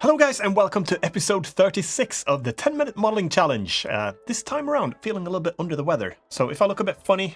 Hello guys and welcome to episode 36 of the 10-minute modeling challenge. This time around, feeling a little bit under the weather. So if I look a bit funny,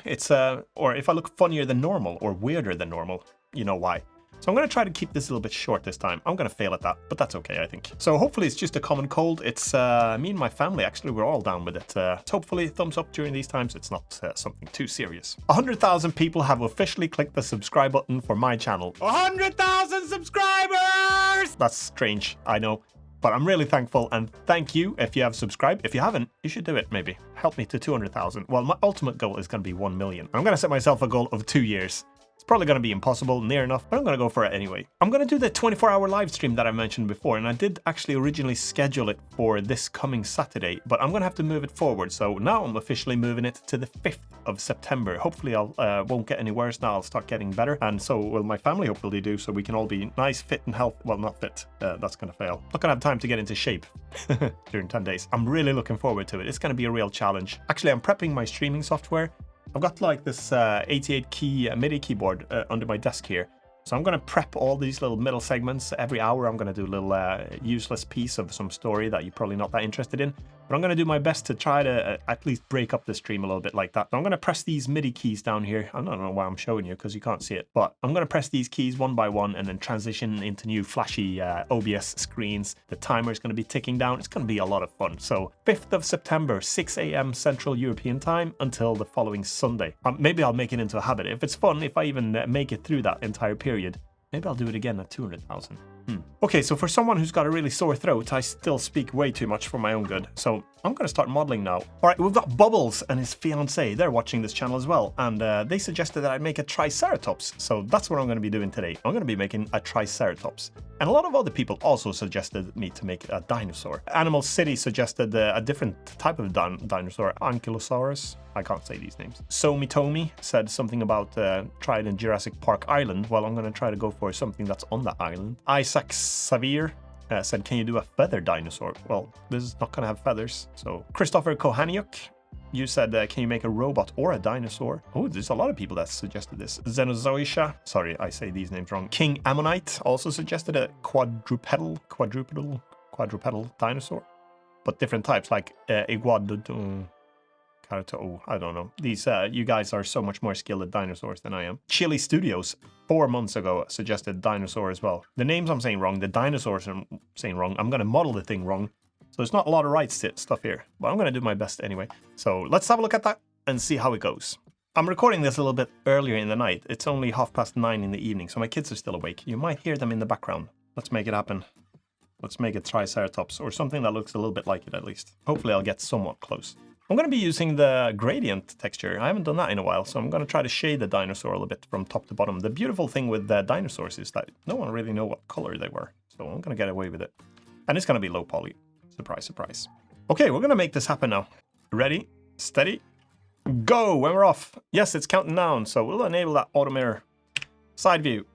or if I look funnier than normal or weirder than normal, you know why. So I'm going to try to keep this a little bit short this time. I'm going to fail at that, but that's okay, I think. So hopefully it's just a common cold. It's me and my family, actually, we're all down with it. So hopefully thumbs up during these times. It's not something too serious. 100,000 people have officially clicked the subscribe button for my channel. 100,000 subscribers! That's strange, I know. But I'm really thankful, and thank you if you have subscribed. If you haven't, you should do it, maybe. Help me to 200,000. Well, my ultimate goal is going to be 1 million. I'm going to set myself a goal of 2 years. It's probably going to be impossible, near enough, but I'm going to go for it anyway. I'm going to do the 24-hour live stream that I mentioned before, and I did actually originally schedule it for this coming Saturday, but I'm going to have to move it forward. So now I'm officially moving it to the 5th of September. Hopefully I won't get any worse now. I'll start getting better, and so will my family hopefully do, so we can all be nice, fit, and healthy. Well, not fit. That's going to fail. Not going to have time to get into shape during 10 days. I'm really looking forward to it. It's going to be a real challenge. Actually, I'm prepping my streaming software. I've got like this 88 key MIDI keyboard under my desk here. So I'm going to prep all these little middle segments. Every hour I'm going to do a little useless piece of some story that you're probably not that interested in. But I'm going to do my best to try to at least break up the stream a little bit like that. So I'm going to press these MIDI keys down here. I don't know why I'm showing you because you can't see it. But I'm going to press these keys one by one and then transition into new flashy OBS screens. The timer is going to be ticking down. It's going to be a lot of fun. So 5th of September, 6 a.m. Central European time until the following Sunday. Maybe I'll make it into a habit. If it's fun, if I even make it through that entire period, maybe I'll do it again at 200,000. Okay, so for someone who's got a really sore throat, I still speak way too much for my own good. So I'm going to start modeling now. All right, we've got Bubbles and his fiancée. They're watching this channel as well. And they suggested that I make a Triceratops. So that's what I'm going to be doing today. I'm going to be making a Triceratops. And a lot of other people also suggested me to make a dinosaur. Animal City suggested a different type of dinosaur, Ankylosaurus. I can't say these names. Somitomi said something about try it in Jurassic Park Island. Well, I'm going to try to go for something that's on that island. Isaac Xavier said, can you do a feather dinosaur? Well, this is not going to have feathers. So Christopher Kohaniuk, you said, can you make a robot or a dinosaur? Oh, there's a lot of people that suggested this. Xenozoisha, sorry, I say these names wrong. King Ammonite also suggested a quadrupedal dinosaur, but different types like iguanodon. Oh, I don't know. These you guys are so much more skilled at dinosaurs than I am. Chili Studios 4 months ago suggested dinosaur as well. The names I'm saying wrong, the dinosaurs I'm saying wrong. I'm going to model the thing wrong. So there's not a lot of right stuff here, but I'm going to do my best anyway. So let's have a look at that and see how it goes. I'm recording this a little bit earlier in the night. It's only 9:30 in the evening, so my kids are still awake. You might hear them in the background. Let's make it happen. Let's make it Triceratops or something that looks a little bit like it at least. Hopefully I'll get somewhat close. I'm going to be using the gradient texture. I haven't done that in a while, so I'm going to try to shade the dinosaur a little bit from top to bottom. The beautiful thing with the dinosaurs is that no one really know what color they were, so I'm going to get away with it. And it's going to be low poly. Surprise, surprise. Okay, we're going to make this happen now. Ready, steady, go, when we're off. Yes, it's counting down, so we'll enable that auto mirror. Side view,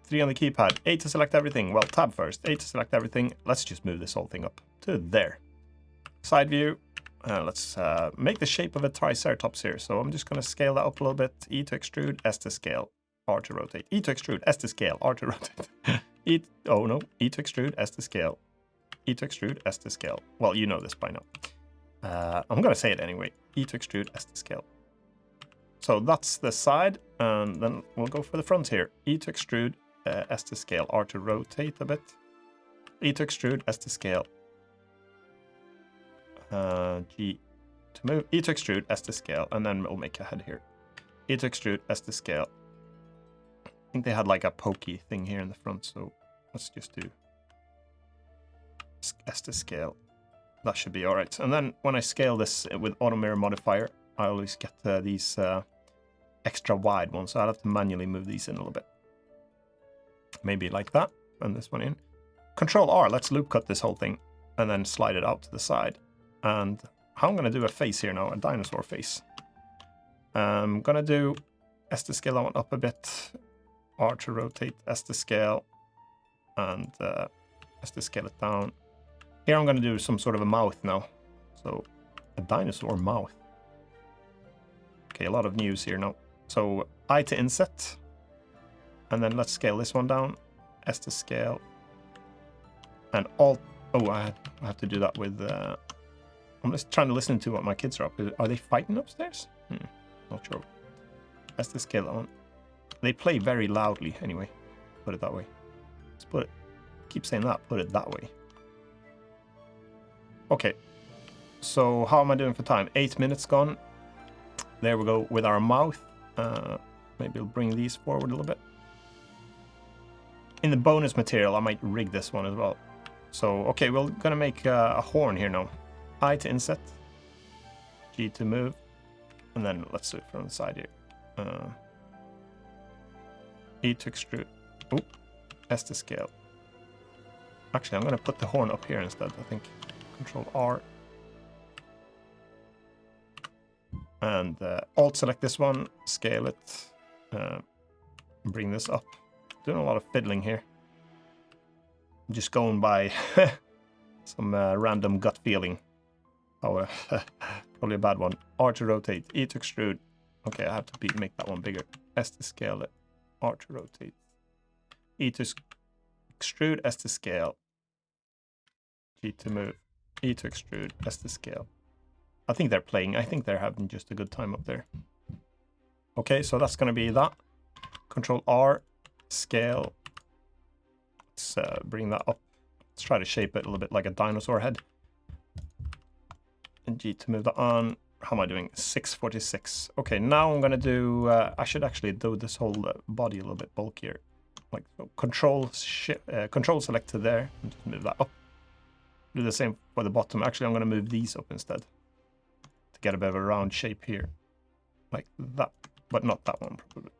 3 on the keypad, 8 to select everything. Well, tab first, 8 to select everything. Let's just move this whole thing up to there. Side view. Let's make the shape of a Triceratops here. So I'm just going to scale that up a little bit. E to extrude, S to scale, R to rotate. E to extrude, S to scale, R to rotate. E to extrude, S to scale. E to extrude, S to scale. Well, you know this by now. I'm going to say it anyway. E to extrude, S to scale. So that's the side. And then we'll go for the front here. E to extrude, S to scale, R to rotate a bit. E to extrude, S to scale. G to move, E to extrude, S to scale, and then we'll make a head here. E to extrude, S to scale. I think they had like a pokey thing here in the front, so let's just do S to scale. That should be alright. And then when I scale this with auto mirror modifier, I always get these extra wide ones, so I'll have to manually move these in a little bit. Maybe like that, and this one in. Control R, let's loop cut this whole thing, and then slide it out to the side. And I'm going to do a face here now, a dinosaur face. I'm going to do S to scale that one up a bit, R to rotate, S to scale, and S to scale it down. Here I'm going to do some sort of a mouth now. So a dinosaur mouth. Okay, a lot of news here now. So I to inset, and then let's scale this one down, S to scale, And Alt. Oh, I have to do that with. I'm just trying to listen to what my kids are up to. Are they fighting upstairs? Not sure. That's the scale on. They play very loudly anyway. Put it that way. Let's put it. Keep saying that. Put it that way. Okay. So how am I doing for time? 8 minutes gone. There we go with our mouth. Maybe we'll bring these forward a little bit. In the bonus material, I might rig this one as well. So, okay, we're gonna make a horn here now. I to inset. G to move. And then let's do it from the side here. E to extrude. Oh, S to scale. Actually, I'm gonna put the horn up here instead, I think. Control R. And Alt select this one, scale it, bring this up. Doing a lot of fiddling here. I'm just going by some random gut feeling. Oh, probably a bad one. R to rotate, E to extrude. Okay, I have to make that one bigger. S to scale it, R to rotate, E to extrude, S to scale, G to move, E to extrude, S to scale. I think they're playing. I think they're having just a good time up there. Okay, so that's going to be that. Control R, scale. Let's bring that up. Let's try to shape it a little bit like a dinosaur head. And G to move that on. How am I doing? 646. Okay, now I'm going to do... I should actually do this whole body a little bit bulkier. Like so. Control select to there. And just move that up. Do the same for the bottom. Actually, I'm going to move these up instead. To get a bit of a round shape here. Like that. But not that one, probably.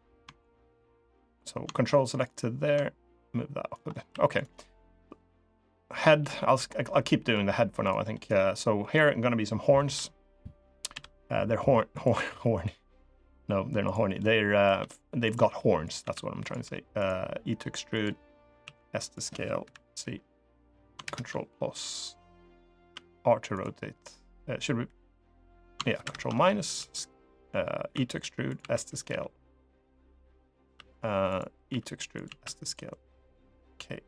So control select to there. Move that up a bit. Okay. Head. I'll keep doing the head for now, I think. So here are going to be some horns. They're horny. No, they're not horny. They've got horns. That's what I'm trying to say. E to extrude. S to scale. C. Control plus. R to rotate. Should we... Yeah, control minus, E to extrude, S to scale. E to extrude, S to scale. Okay.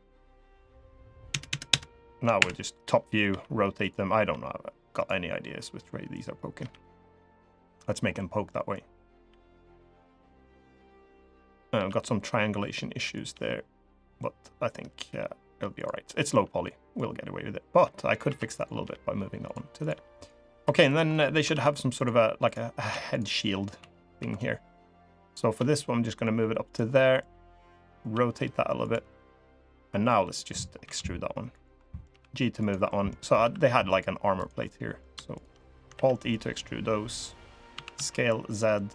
Now we'll just top view, rotate them. I don't know. I've got any ideas which way these are poking. Let's make them poke that way. I've got some triangulation issues there, but I think it'll be all right. It's low poly. We'll get away with it. But I could fix that a little bit by moving that one to there. Okay, and then they should have some sort of a head shield thing here. So for this one, I'm just going to move it up to there, rotate that a little bit, and now let's just extrude that one. G to move that one. So they had like an armor plate here. So Alt E to extrude those, scale Z,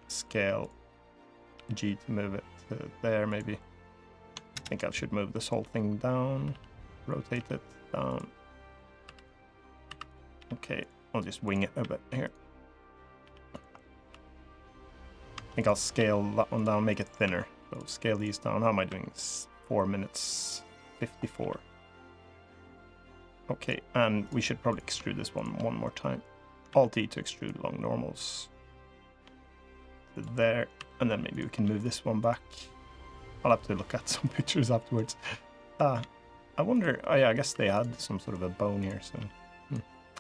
scale G to move it to there maybe. I think I should move this whole thing down, rotate it down. Okay. I'll just wing it a bit here. I think I'll scale that one down, make it thinner. So scale these down. How am I doing? 4 minutes 54. Okay, and we should probably extrude this one more time. Alt E to extrude along normals. To there, and then maybe we can move this one back. I'll have to look at some pictures afterwards. I wonder. Oh yeah, I guess they had some sort of a bone here. So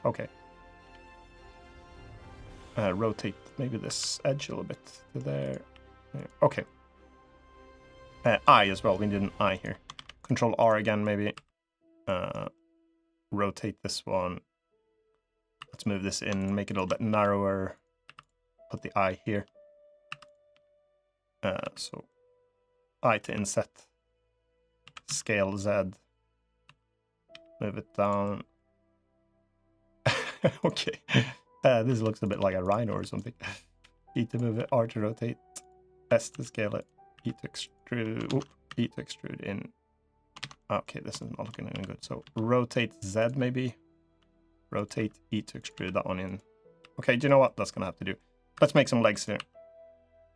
okay. Rotate maybe this edge a little bit to there. Okay. I as well. We did an I here. Control R again, maybe. Rotate this one. Let's move this in, make it a little bit narrower. Put the I here. So I to inset. Scale Z. Move it down. Okay. This looks a bit like a rhino or something. E to move it, R to rotate, S to scale it, E to extrude, E to extrude in. Okay, this is not looking any good. So rotate Z maybe. Rotate E to extrude that one in. Okay, do you know what? That's gonna have to do. Let's make some legs here.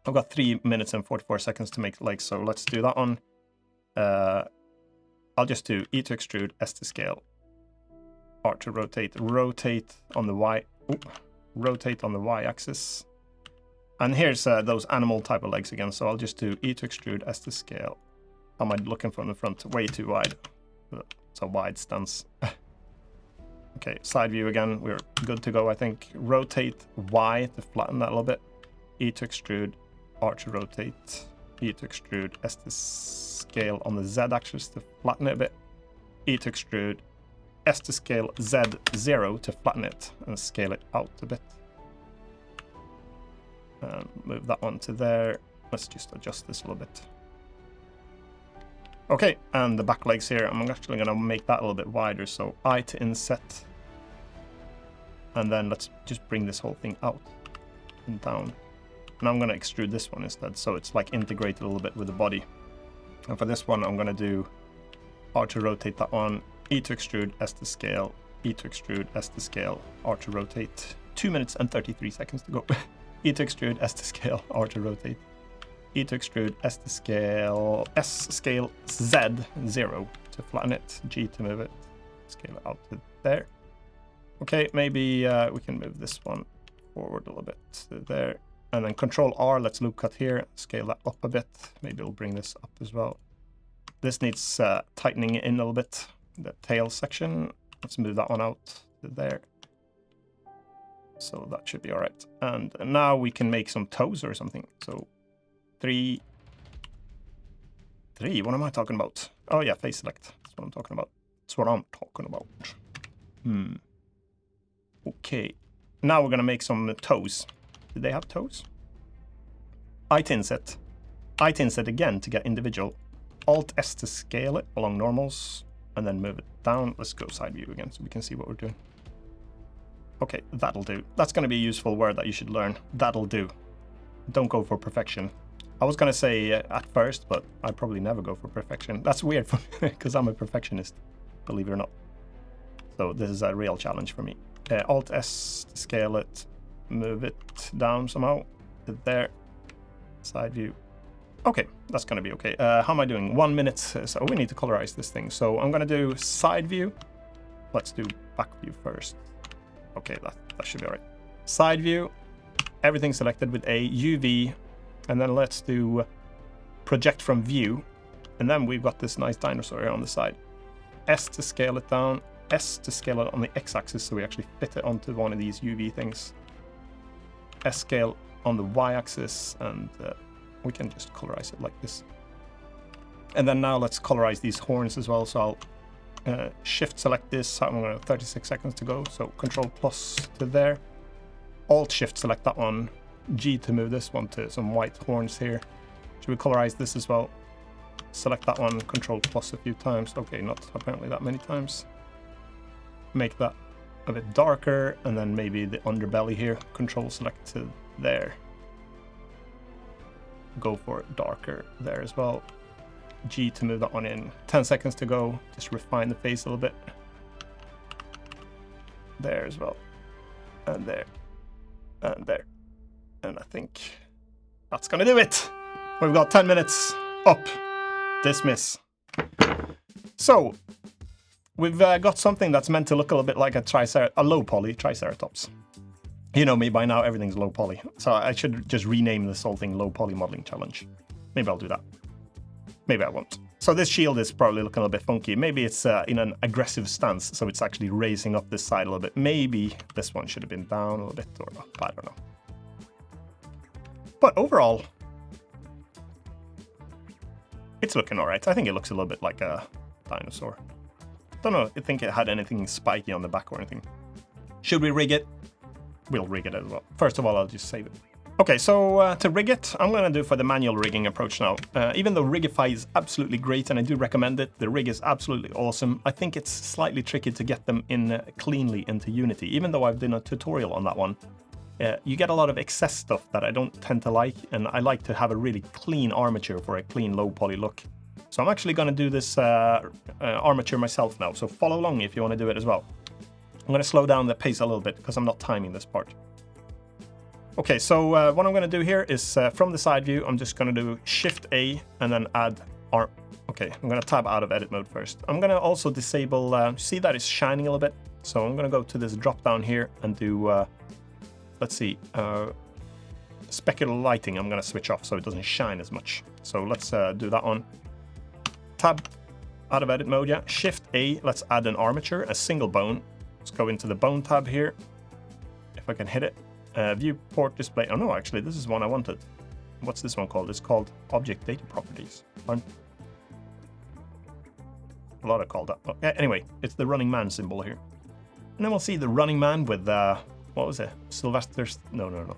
I've got 3 minutes and 44 seconds to make legs, so let's do that one. I'll just do E to extrude, S to scale, R to rotate, rotate on the Y. Rotate on the Y-axis. And here's those animal type of legs again. So I'll just do E to extrude, S to scale. How am I looking from the front? Way too wide. So wide stance. Okay, side view again. We're good to go, I think. Rotate Y to flatten that a little bit. E to extrude, R to rotate, E to extrude, S to scale on the Z axis to flatten it a bit. E to extrude, S to scale Z0 to flatten it and scale it out a bit. And move that one to there. Let's just adjust this a little bit. Okay, and the back legs here, I'm actually going to make that a little bit wider. So I to inset. And then let's just bring this whole thing out and down. And I'm going to extrude this one instead, so it's like integrated a little bit with the body. And for this one, I'm going to do R to rotate that one, E to extrude, S to scale, E to extrude, S to scale, R to rotate. 2 minutes and 33 seconds to go. E to extrude, S to scale, R to rotate. E to extrude, S to scale, S scale Z0 to flatten it, G to move it, scale it out to there. Okay, maybe we can move this one forward a little bit to there. And then Control R, let's loop cut here, scale that up a bit. Maybe we'll bring this up as well. This needs tightening in a little bit, the tail section. Let's move that one out to there. So that should be all right. And now we can make some toes or something. So 3, what am I talking about? Oh yeah, face select. That's what I'm talking about. That's what I'm talking about. Okay, now we're gonna make some toes. Did they have toes? I to inset. I to inset again to get individual. Alt S to scale it along normals and then move it down. Let's go side view again so we can see what we're doing. Okay, that'll do. That's going to be a useful word that you should learn. That'll do. Don't go for perfection. I was going to say at first, but I probably never go for perfection. That's weird for me because I'm a perfectionist, believe it or not. So this is a real challenge for me. Alt S to scale it. Move it down somehow to there. Side view. Okay, that's going to be okay. How am I doing? 1 minute. So we need to colorize this thing. So I'm going to do side view. Let's do back view first. Okay, that should be all right. Side view. Everything selected with a UV. And then let's do project from view. And then we've got this nice dinosaur here on the side. S to scale it down. S to scale it on the x-axis so we actually fit it onto one of these UV things. S scale on the y-axis, and we can just colorize it like this. And then now let's colorize these horns as well. So I'll shift select this. I'm going to 36 seconds to go. So Control plus to there. Alt shift select that one. G to move this one to some white horns here. Should we colorize this as well? Select that one. Control plus a few times. Okay, not apparently that many times. Make that a bit darker, and then maybe the underbelly here. Control select to there. Go for darker there as well. G to move that one in. 10 seconds to go. Just refine the face a little bit. There as well. And there. And there. And I think that's gonna do it. We've got 10 minutes. Up. Dismiss. So we've got something that's meant to look a little bit like a low poly Triceratops. You know me by now, everything's low poly. So I should just rename this whole thing Low Poly Modeling Challenge. Maybe I'll do that. Maybe I won't. So this shield is probably looking a little bit funky. Maybe it's in an aggressive stance, so it's actually raising up this side a little bit. Maybe this one should have been down a little bit, or not. I don't know. But overall, it's looking all right. I think it looks a little bit like a dinosaur. Don't know, I think it had anything spiky on the back or anything. Should we rig it? We'll rig it as well. First of all, I'll just save it. Okay, so to rig it, I'm going to do for the manual rigging approach now. Even though Rigify is absolutely great, and I do recommend it, the rig is absolutely awesome, I think it's slightly tricky to get them in cleanly into Unity. Even though I've done a tutorial on that one, you get a lot of excess stuff that I don't tend to like, and I like to have a really clean armature for a clean low poly look. So I'm actually going to do this armature myself now, so follow along if you want to do it as well. I'm going to slow down the pace a little bit because I'm not timing this part. Okay, so what I'm going to do here is from the side view, I'm just going to do Shift A and then add arm. Okay, I'm going to tab out of edit mode first. I'm going to also disable, see that it's shining a little bit. So I'm going to go to this drop down here and do, let's see, specular lighting. I'm going to switch off so it doesn't shine as much. So let's do that one. Tab Out of edit mode, yeah. Shift A, let's add an armature, a single bone. Let's go into the bone tab here. If I can hit it. Viewport display. Oh no, actually, this is one I wanted. What's this one called? It's called Object Data Properties. Aren't a lot of called that. Oh, anyway, it's the running man symbol here. And then we'll see the running man with, what was it? No.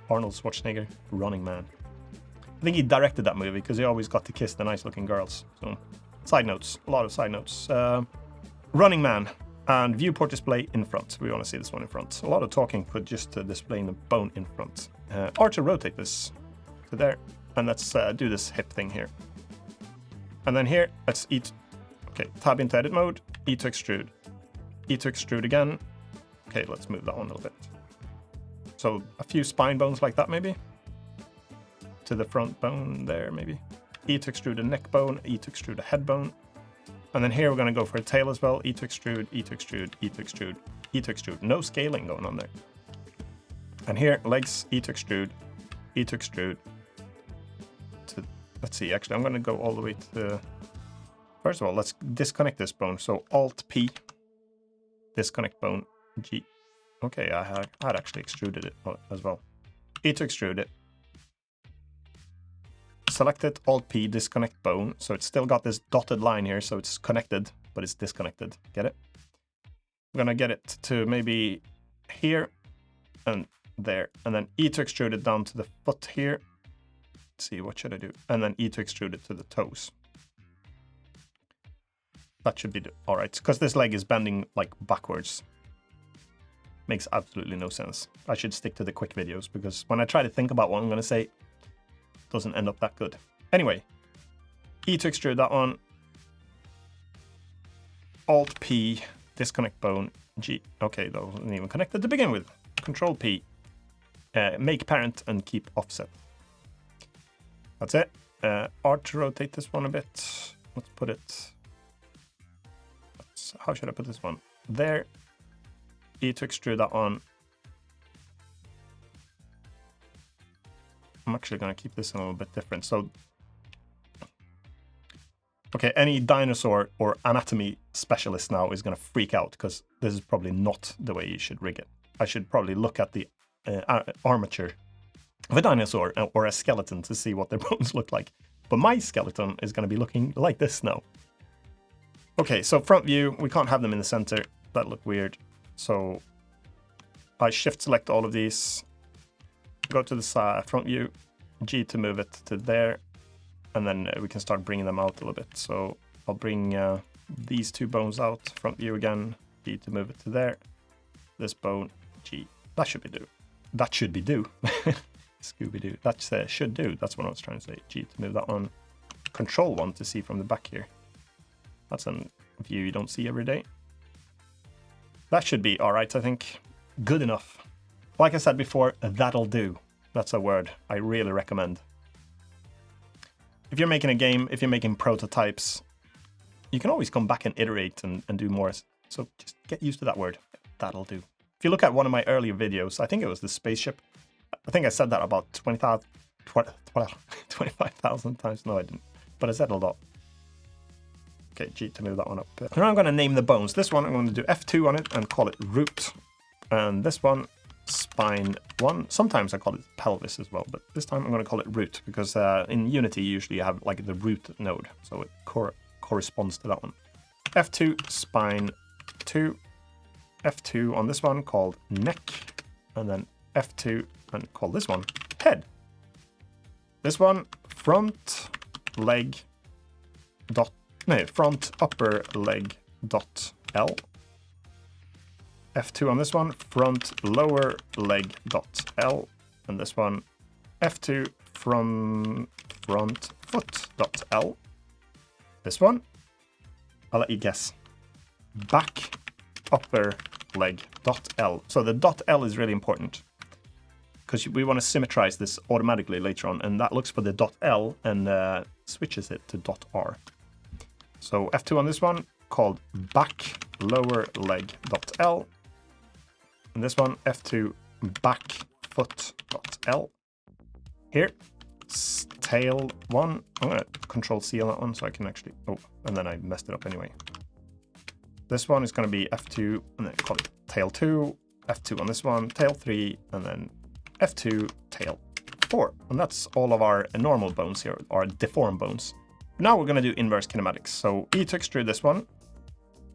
Arnold Schwarzenegger, Running Man. I think he directed that movie because he always got to kiss the nice looking girls. So, side notes, a lot of side notes. Running Man and viewport display in front. We want to see this one in front. A lot of talking for just displaying the bone in front. Or to rotate this to there. And let's do this hip thing here. And then here, let's tab into edit mode, E to extrude. E to extrude again. Okay, let's move that one a little bit. So a few spine bones like that maybe. To the front bone there maybe. E to extrude a neck bone, E to extrude a head bone. And then here we're going to go for a tail as well. E to extrude, E to extrude, E to extrude, E to extrude. No scaling going on there. And here, legs, E to extrude, E to extrude. Let's see, actually I'm going to go all the way to... First of all, let's disconnect this bone. So Alt-P, disconnect bone, G. Okay, I had actually extruded it as well. E to extrude it. Select it, Alt-P, disconnect bone. So it's still got this dotted line here, so it's connected, but it's disconnected. Get it? I'm gonna get it to maybe here and there. And then E to extrude it down to the foot here. Let's see, what should I do? And then E to extrude it to the toes. That should be all right, because this leg is bending like backwards. Makes absolutely no sense. I should stick to the quick videos because when I try to think about what I'm going to say, it doesn't end up that good. Anyway, E to extrude that one. Alt-P, disconnect bone, G. Okay, that wasn't even connected to begin with. Control-P, make parent and keep offset. That's it. R to rotate this one a bit. Let's put it... How should I put this one? There. E to extrude that on. I'm actually going to keep this a little bit different. So, okay, any dinosaur or anatomy specialist now is going to freak out because this is probably not the way you should rig it. I should probably look at the armature of a dinosaur or a skeleton to see what their bones look like. But my skeleton is going to be looking like this now. Okay, so front view, we can't have them in the center. That look weird. So I shift select all of these, go to the front view, G to move it to there, and then we can start bringing them out a little bit. So I'll bring these two bones out, front view again, G to move it to there. This bone, G. That should be do. That should be do. Scooby-Doo. That's should do. That's what I was trying to say. G to move that one. Control 1 to see from the back here. That's a view you don't see every day. That should be all right, I think. Good enough. Like I said before, that'll do. That's a word I really recommend. If you're making a game, if you're making prototypes, you can always come back and iterate and do more. So just get used to that word. That'll do. If you look at one of my earlier videos, I think it was the spaceship. I think I said that about 25,000 times. No, I didn't. But I said a lot. Okay, G to move that one up. Now I'm going to name the bones. This one I'm going to do F2 on it and call it root. And this one, spine 1. Sometimes I call it pelvis as well, but this time I'm going to call it root because in Unity usually you have like the root node, so it corresponds to that one. F2, spine 2. F2 on this one called neck, and then F2 and call this one head. This one, front leg dot. No, front upper leg dot L. F2 on this one, front lower leg dot L. And this one, F2 from front foot dot L. This one, I'll let you guess. Back upper leg dot L. So the dot L is really important because we want to symmetrize this automatically later on, and that looks for the dot L and switches it to dot R. So F2 on this one called back lower leg dot L. And this one, F2 back foot dot L. Here, tail 1. I'm going to control C on that one so I can actually... Oh, and then I messed it up anyway. This one is going to be F2, and then call it tail 2, F2 on this one, tail 3, and then F2, tail 4. And that's all of our normal bones here, our deformed bones. Now we're going to do inverse kinematics. So E to extrude this one,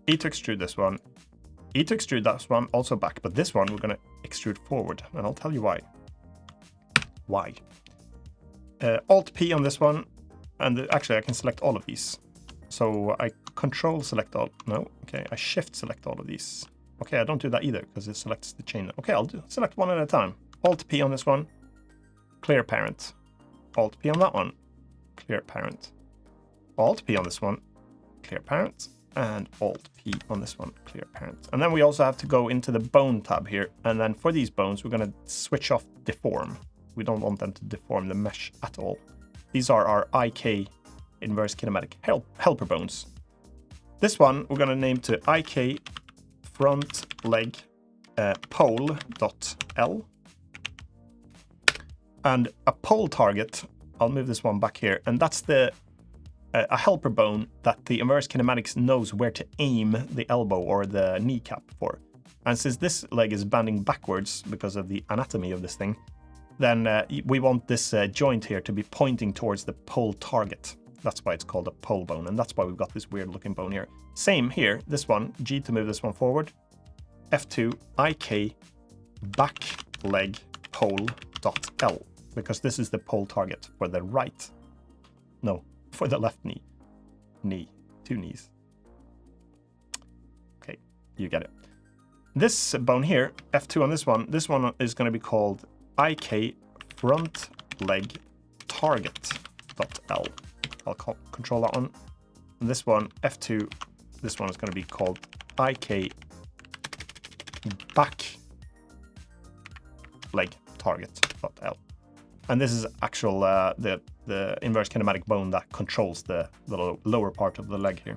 E to extrude this one, E to extrude that one, also back. But this one we're going to extrude forward, and I'll tell you why. Why? Alt P on this one, and actually I can select all of these. So I control select all. No, okay, I shift select all of these. Okay, I don't do that either because it selects the chain. Okay, I'll select one at a time. Alt P on this one, clear parent. Alt P on that one, clear parent. Alt P on this one, clear parent. And Alt P on this one, clear parent. And then we also have to go into the bone tab here. And then for these bones, we're going to switch off deform. We don't want them to deform the mesh at all. These are our IK inverse kinematic helper bones. This one we're going to name to IK front leg pole.L. And a pole target, I'll move this one back here, and that's the a helper bone that the inverse kinematics knows where to aim the elbow or the kneecap for. And since this leg is bending backwards because of the anatomy of this thing, then we want this joint here to be pointing towards the pole target. That's why it's called a pole bone, and that's why we've got this weird looking bone here. Same here, this one, G to move this one forward, F2, IK, back leg pole.L, because this is the pole target for the right. No, for the left knee. Knee, two knees. Okay, you get it. This bone here, F2 on this one is going to be called IK front leg target.L. I'll control that one. And this one, F2, this one is going to be called IK back leg target.L. And this is actual the inverse kinematic bone that controls the lower part of the leg here.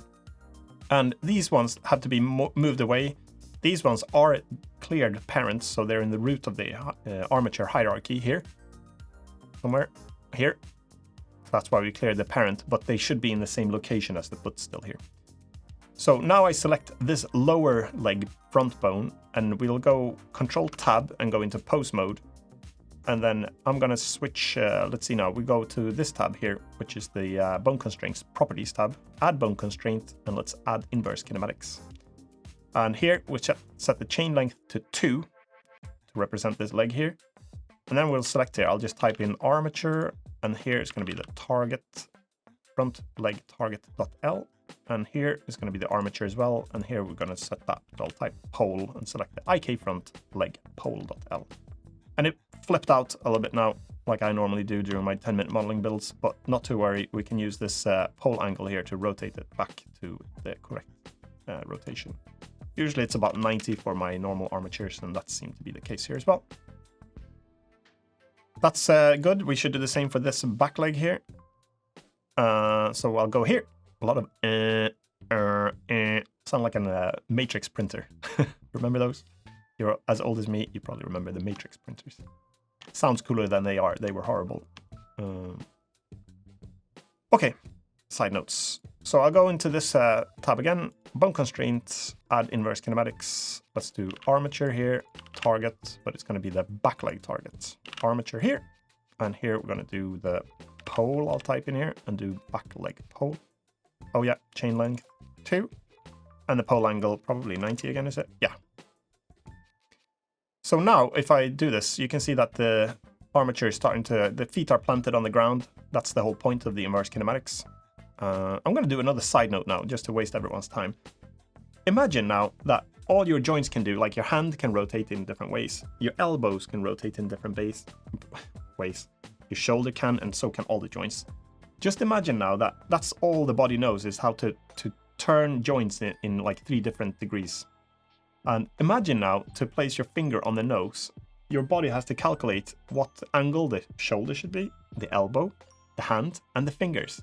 And these ones have to be moved away. These ones are cleared parents, so they're in the root of the armature hierarchy here. Somewhere here. That's why we cleared the parent, but they should be in the same location as the foot still here. So now I select this lower leg front bone, and we'll go Control Tab and go into pose mode. And then I'm going to switch, let's see now, we go to this tab here, which is the bone constraints properties tab, add bone constraint, and let's add inverse kinematics. And here we set the chain length to 2 to represent this leg here. And then we'll select here, I'll just type in armature, and here it's going to be the target, front leg target.L. And here is going to be the armature as well. And here we're going to set that, I'll type pole and select the IK front leg pole.L. And it flipped out a little bit now, like I normally do during my 10-minute modeling builds, but not to worry, we can use this pole angle here to rotate it back to the correct rotation. Usually it's about 90 for my normal armatures, and that seemed to be the case here as well. That's good. We should do the same for this back leg here. So I'll go here. A lot of sound like a matrix printer. Remember those? You're as old as me, you probably remember the matrix printers. Sounds cooler than they are. They were horrible. Okay, side notes. So I'll go into this tab again. Bone constraints, add inverse kinematics. Let's do armature here, target, but it's going to be the back leg target. Armature here, and here we're going to do the pole. I'll type in here and do back leg pole. Oh yeah, chain length 2, and the pole angle probably 90 again, is it? Yeah. So now if I do this, you can see that the armature is starting to, the feet are planted on the ground. That's the whole point of the inverse kinematics. I'm going to do another side note now, just to waste everyone's time. Imagine now that all your joints can do, like your hand can rotate in different ways, your elbows can rotate in different ways, your shoulder can, and so can all the joints. Just imagine now that that's all the body knows, is how to turn joints in like 3 different degrees. And imagine now to place your finger on the nose, your body has to calculate what angle the shoulder should be, the elbow, the hand, and the fingers.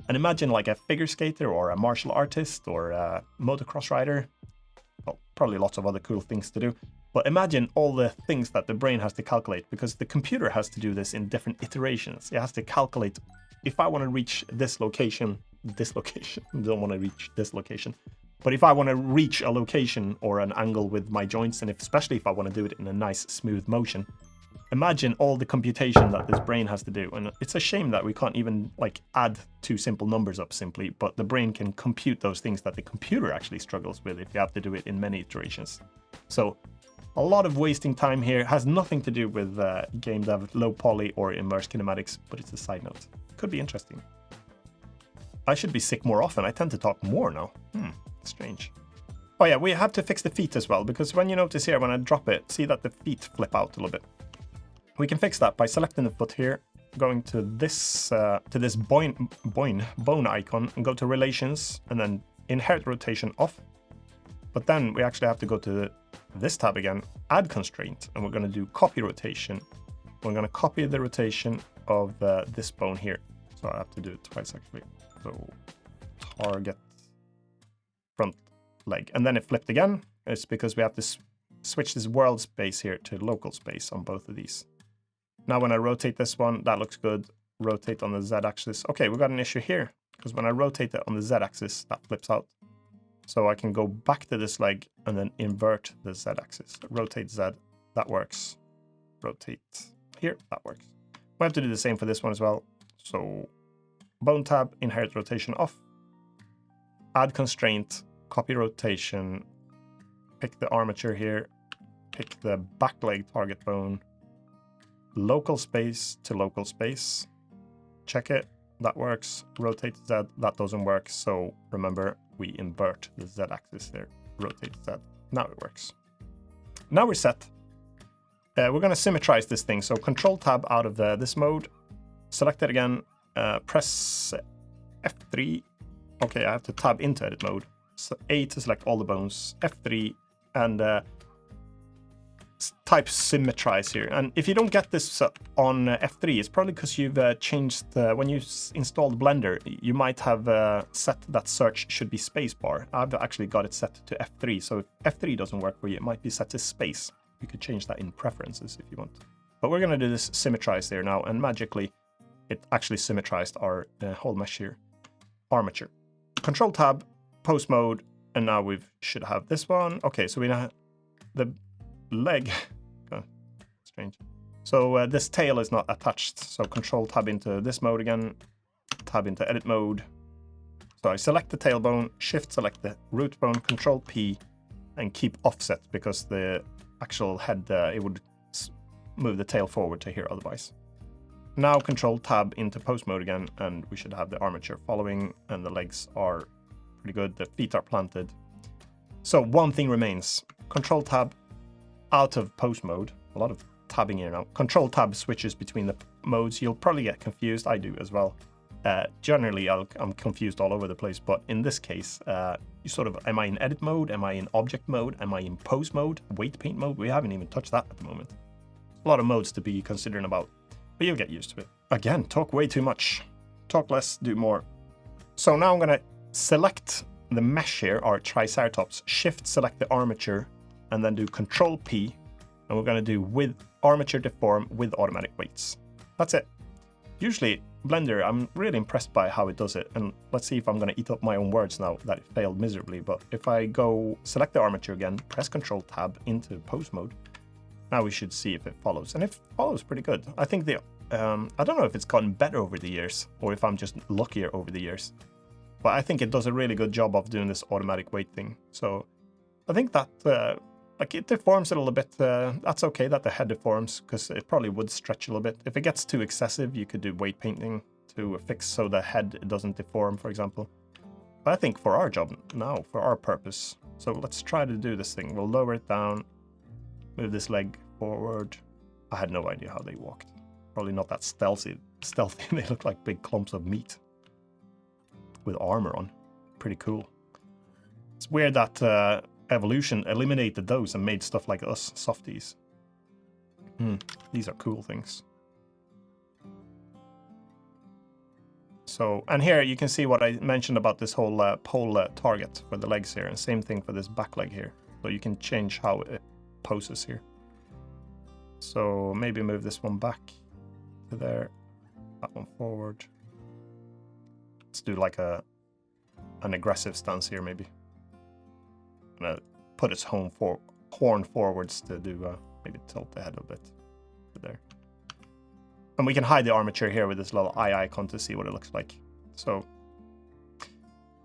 And imagine like a figure skater or a martial artist or a motocross rider. Well, probably lots of other cool things to do. But imagine all the things that the brain has to calculate, because the computer has to do this in different iterations. It has to calculate if I want to reach this location, don't want to reach this location, but if I want to reach a location or an angle with my joints, and especially if I want to do it in a nice smooth motion, imagine all the computation that this brain has to do. And it's a shame that we can't even like add two simple numbers up simply, but the brain can compute those things that the computer actually struggles with if you have to do it in many iterations. So a lot of wasting time here. Has nothing to do with game dev, low poly or immersed kinematics, but it's a side note. Could be interesting. I should be sick more often. I tend to talk more now. Strange. Oh yeah, we have to fix the feet as well, because when you notice here, when I drop it, see that the feet flip out a little bit. We can fix that by selecting the foot here, going to this bone icon, and go to relations, and then inherit rotation off. But then we actually have to go to this tab again, add constraint, and we're going to do copy rotation. We're going to copy the rotation of this bone here. So I have to do it twice actually. So target front leg, and then it flipped again. It's because we have to switch this world space here to local space on both of these. Now when I rotate this one, that looks good. Rotate on the z-axis. Okay, we got an issue here, because when I rotate it on the z-axis, that flips out. So I can go back to this leg and then invert the z-axis. Rotate z, that works. Rotate here, that works. We have to do the same for this one as well. So bone tab, inherit rotation off. Add constraint, copy rotation. Pick the armature here. Pick the back leg target bone. Local space to local space. Check it, that works. Rotate Z, that doesn't work. So remember, we invert the Z axis there. Rotate Z, now it works. Now we're set. We're going to symmetrize this thing. So Control Tab out of this mode. Select it again. Press F3. Okay, I have to tab into edit mode. So A to select all the bones. F3 and type symmetrize here. And if you don't get this on F3, it's probably because you've changed when you installed Blender, you might have set that search should be spacebar. I've actually got it set to F3, so if F3 doesn't work for you, it might be set to space. You could change that in preferences if you want. But we're going to do this symmetrize there now, and magically it actually symmetrized our whole mesh here. Armature. Control Tab, Post Mode, and now we should have this one. Okay, so we now have the leg. Oh, strange. So this tail is not attached. So Control Tab into this mode again. Tab into edit mode. So I select the tailbone, Shift select the root bone, Control P, and keep offset because the actual head it would move the tail forward to here otherwise. Now Control Tab into post mode again, and we should have the armature following, and the legs are pretty good. The feet are planted. So one thing remains. Control Tab out of post mode. A lot of tabbing here now. Control Tab switches between the modes. You'll probably get confused. I do as well. Generally, I'm confused all over the place, but in this case, you sort of, am I in edit mode? Am I in object mode? Am I in pose mode? Weight paint mode? We haven't even touched that at the moment. A lot of modes to be considering about, but you'll get used to it. Again, talk way too much. Talk less, do more. So now I'm going to select the mesh here, our Triceratops, Shift select the armature, and then do Control P, and we're going to do with armature deform with automatic weights. That's it. Usually Blender, I'm really impressed by how it does it, and let's see if I'm going to eat up my own words now that it failed miserably. But if I go select the armature again, press Control Tab into pose mode, now we should see if it follows, and it follows pretty good. I think the I don't know if it's gotten better over the years or if I'm just luckier over the years, but I think it does a really good job of doing this automatic weight thing. So I think that like it deforms it a little bit. That's okay that the head deforms, because it probably would stretch a little bit. If it gets too excessive, you could do weight painting to fix so the head doesn't deform, for example. But I think for our job now, for our purpose, so let's try to do this thing. We'll lower it down, move this leg forward. I had no idea how they walked. Probably not that stealthy. They look like big clumps of meat with armor on. Pretty cool. It's weird that evolution eliminated those and made stuff like us softies. These are cool things. So, and here you can see what I mentioned about this whole pole target for the legs here, and same thing for this back leg here. So you can change how it poses here. So maybe move this one back to there, that one forward. Let's do like an aggressive stance here, maybe. Put its horn forwards to do maybe tilt the head a bit there. And we can hide the armature here with this little eye icon to see what it looks like. So,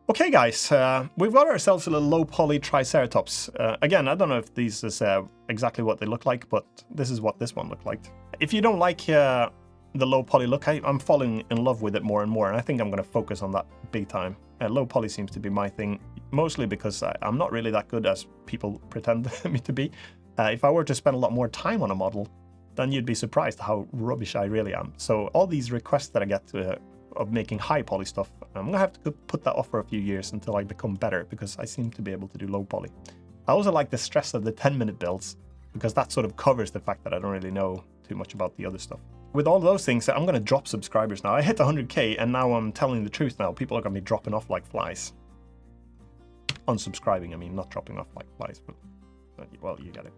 okay, guys, we've got ourselves a little low poly Triceratops. Again, I don't know if these is exactly what they look like, but this is what this one looked like. If you don't like the low poly look, I'm falling in love with it more and more, and I think I'm going to focus on that big time. Low poly seems to be my thing, mostly because I'm not really that good as people pretend me to be. If I were to spend a lot more time on a model, then you'd be surprised how rubbish I really am. So all these requests that I get of making high poly stuff, I'm gonna have to put that off for a few years until I become better, because I seem to be able to do low poly. I also like the stress of the 10-minute builds, because that sort of covers the fact that I don't really know too much about the other stuff. With all those things, I'm gonna drop subscribers now. I hit 100k, and now I'm telling the truth now. People are gonna be dropping off like flies. Unsubscribing, I mean, not dropping off like flies, but well, you get it.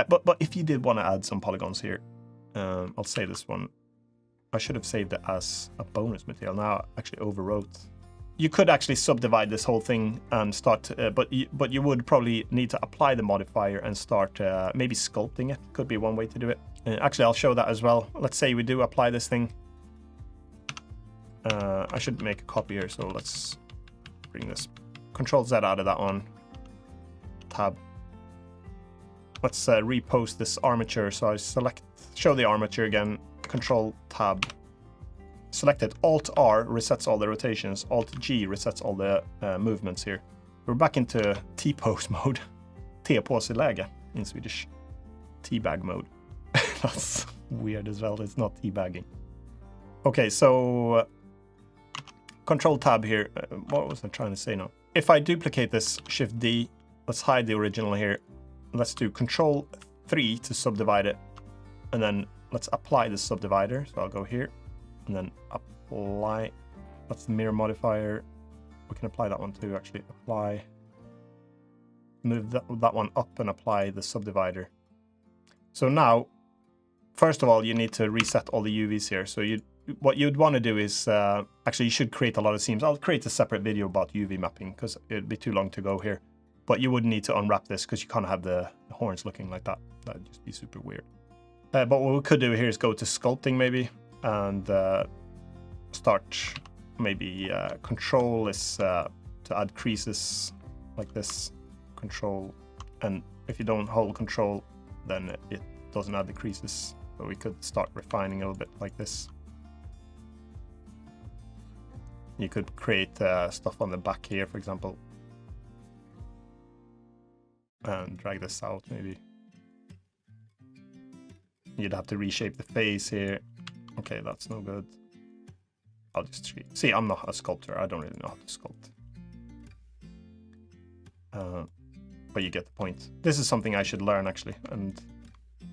But if you did want to add some polygons here, I'll save this one. I should have saved it as a bonus material. Now I actually overwrote. You could actually subdivide this whole thing and start, but you would probably need to apply the modifier and start maybe sculpting it. Could be one way to do it. Actually, I'll show that as well. Let's say we do apply this thing. I should make a copy here, so let's bring this Control Z out of that one. Tab. Let's repost this armature. So I show the armature again, Control Tab, select it, Alt R resets all the rotations, Alt G resets all the movements here. We're back into T-pose mode, T-pose-läge in Swedish, teabag mode. That's weird as well, it's not teabagging. Okay, so Control Tab here, what was I trying to say now? If I duplicate this, Shift D, let's hide the original here. Let's do Control 3 to subdivide it, and then let's apply the subdivider. So I'll go here, and then apply. That's the mirror modifier. We can apply that one too, actually. Apply. Move that one up and apply the subdivider. So now, first of all, you need to reset all the UVs here. So what you'd want to do is, actually, you should create a lot of seams. I'll create a separate video about UV mapping, because it'd be too long to go here. But you would need to unwrap this, because you can't have the horns looking like that. That'd just be super weird. But what we could do here is go to sculpting maybe, and start maybe control is to add creases like this. Control, and if you don't hold control, then it doesn't add the creases. So we could start refining a little bit like this. You could create stuff on the back here, for example. And drag this out, maybe. You'd have to reshape the face here. Okay, that's no good. I'll just see, I'm not a sculptor. I don't really know how to sculpt. But you get the point. This is something I should learn, actually, and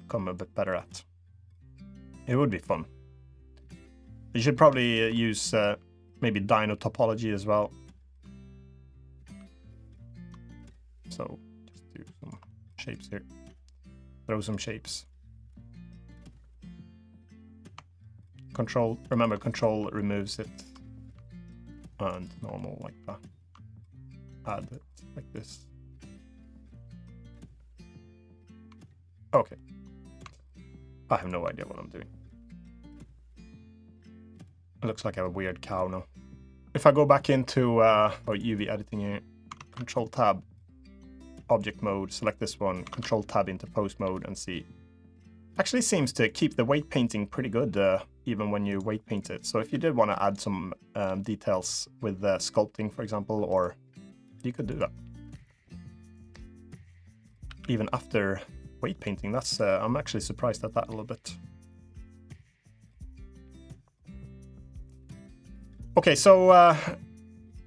become a bit better at. It would be fun. You should probably use maybe dino topology as well. So do some shapes here. Throw some shapes. Control, remember, control removes it. And normal like that. Add it like this. Okay. I have no idea what I'm doing. It looks like a weird cow now. If I go back into UV editing here, Control Tab, Object Mode, select this one, Control Tab into Post Mode, and see. Actually seems to keep the weight painting pretty good, even when you weight paint it. So if you did want to add some details with sculpting, for example, or you could do that. Even after weight painting, that's I'm actually surprised at that a little bit. Okay, so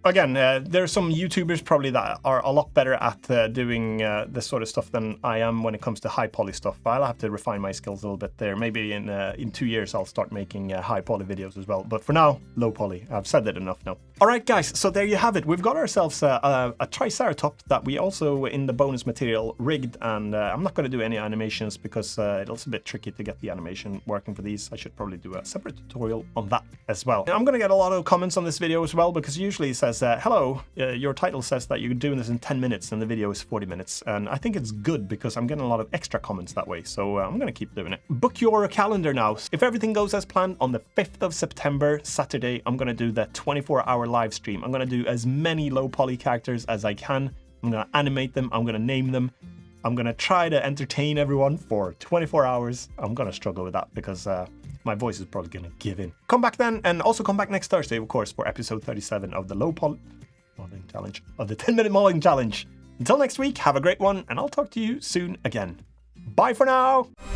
Again, there's some YouTubers probably that are a lot better at doing this sort of stuff than I am when it comes to high poly stuff. But I'll have to refine my skills a little bit there. Maybe in 2 years I'll start making high poly videos as well. But for now, low poly. I've said that enough now. All right, guys. So there you have it. We've got ourselves a Triceratops that we also in the bonus material rigged, and I'm not going to do any animations because it's a bit tricky to get the animation working for these. I should probably do a separate tutorial on that as well. I'm going to get a lot of comments on this video as well, because usually it says, hello, your title says that you're doing this in 10 minutes and the video is 40 minutes. And I think it's good because I'm getting a lot of extra comments that way. So I'm going to keep doing it. Book your calendar now. If everything goes as planned, on the 5th of September, Saturday, I'm going to do the 24-hour live stream. I'm going to do as many low poly characters as I can. I'm going to animate them. I'm going to name them. I'm going to try to entertain everyone for 24 hours. I'm going to struggle with that because my voice is probably going to give in. Come back then, and also come back next Thursday, of course, for episode 37 of the low poly modeling challenge, of the 10-minute modeling challenge. Until next week, have a great one, and I'll talk to you soon again. Bye for now!